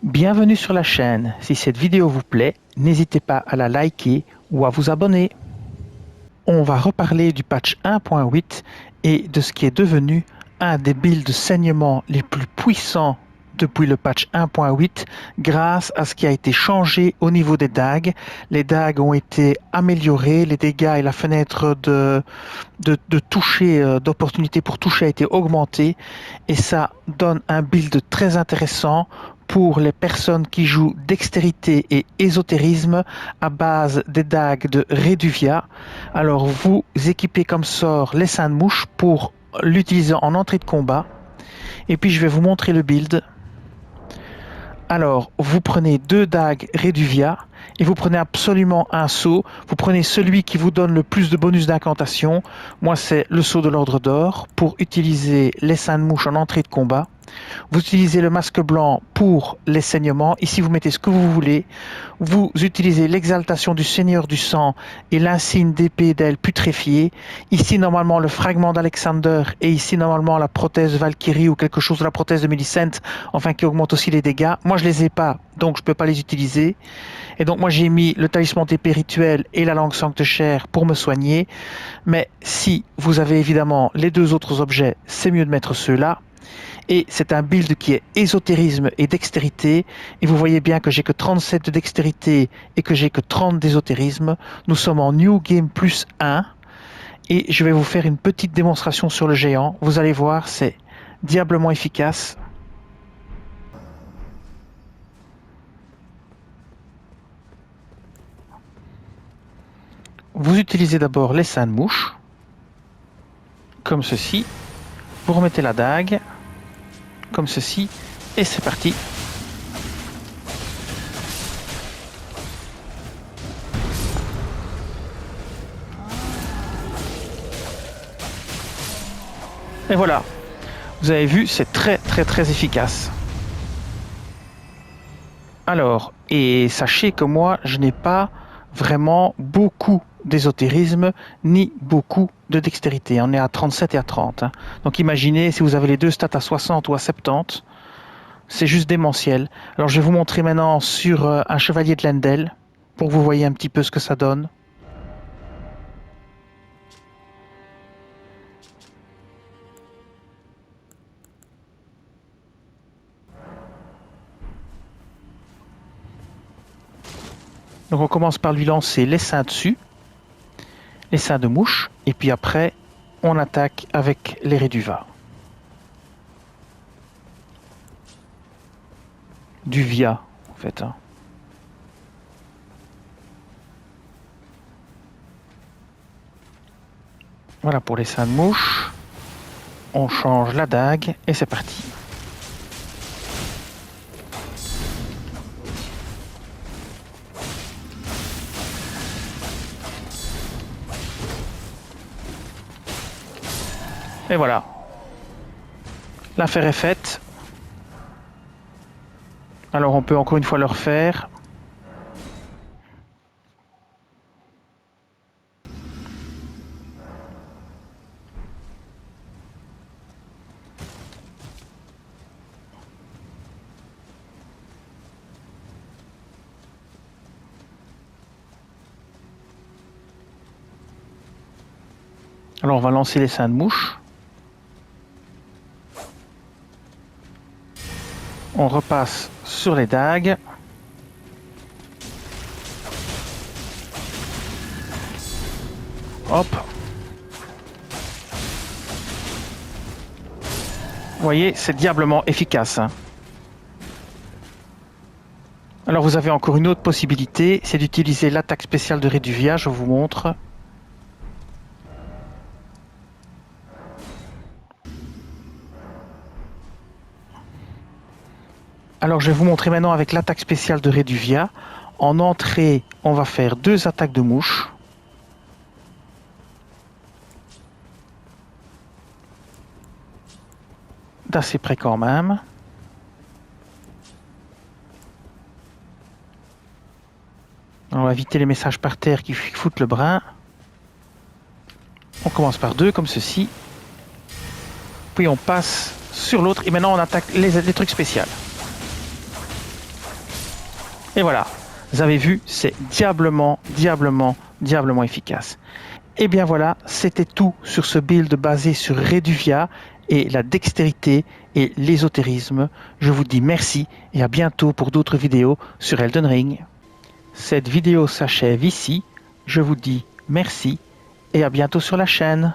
Bienvenue sur la chaîne. Si cette vidéo vous plaît, n'hésitez pas à la liker ou à vous abonner. On va reparler du patch 1.8 et de ce qui est devenu un des builds de saignement les plus puissants depuis le patch 1.8 grâce à ce qui a été changé au niveau des dagues. Les dagues ont été améliorées, les dégâts et la fenêtre de toucher, d'opportunité pour toucher a été augmentée et ça donne un build très intéressant pour les personnes qui jouent dextérité et ésotérisme à base des dagues de Reduvia. Alors vous équipez comme sort les seins de mouche pour l'utiliser en entrée de combat. Et puis je vais vous montrer le build. Alors, vous prenez 2 dagues Reduvia et vous prenez absolument un sceau. Vous prenez celui qui vous donne le plus de bonus d'incantation. Moi, c'est le sceau de l'ordre d'or pour utiliser les seins de mouche en entrée de combat. Vous utilisez le masque blanc pour les saignements. Ici, vous mettez ce que vous voulez. Vous utilisez l'exaltation du Seigneur du Sang et l'insigne d'épée d'aile putréfiée. Ici, normalement, le fragment d'Alexander et ici, normalement, la prothèse Valkyrie ou quelque chose de la prothèse de Millicent, enfin, qui augmente aussi les dégâts. Moi, je les ai pas, donc je peux pas les utiliser. Et donc, moi, j'ai mis le talisman d'épée rituel et la langue sancte chair pour me soigner. Mais si vous avez évidemment les 2 autres objets, c'est mieux de mettre ceux-là. Et c'est un build qui est ésotérisme et dextérité. Et vous voyez bien que j'ai que 37 de dextérité et que j'ai que 30 d'ésotérisme. Nous sommes en New Game plus 1. Et je vais vous faire une petite démonstration sur le géant. Vous allez voir, c'est diablement efficace. Vous utilisez d'abord les seins de mouche. Comme ceci. Vous remettez la dague. Comme ceci, et c'est parti. Et voilà, vous avez vu, c'est très efficace. Alors, et sachez que moi, je n'ai pas vraiment beaucoup d'ésotérisme, ni beaucoup de dextérité. On est à 37 et à 30. Hein. Donc imaginez, si vous avez les 2 stats à 60 ou à 70, c'est juste démentiel. Alors je vais vous montrer maintenant sur un chevalier de Lendel, pour que vous voyez un petit peu ce que ça donne. Donc on commence par lui lancer les seins dessus, les seins de mouche, et puis après on attaque avec les Reduva. Du via en fait. Hein. Voilà pour les seins de mouche. On change la dague et c'est parti. Et voilà. L'affaire est faite. Alors on peut encore une fois le refaire. Alors on va lancer les seins de mouche. On repasse sur les dagues. Hop. Vous voyez, c'est diablement efficace. Hein. Alors vous avez encore une autre possibilité, c'est d'utiliser l'attaque spéciale de Reduvia, je vous montre. Alors je vais vous montrer maintenant avec l'attaque spéciale de Reduvia. En entrée, on va faire 2 attaques de mouche. D'assez près quand même. On va éviter les messages par terre qui foutent le brin. On commence par 2 comme ceci. Puis on passe sur l'autre et maintenant on attaque les trucs spéciaux. Et voilà, vous avez vu, c'est diablement efficace. Et bien voilà, c'était tout sur ce build basé sur Reduvia et la dextérité et l'ésotérisme. Je vous dis merci et à bientôt pour d'autres vidéos sur Elden Ring. Cette vidéo s'achève ici. Je vous dis merci et à bientôt sur la chaîne.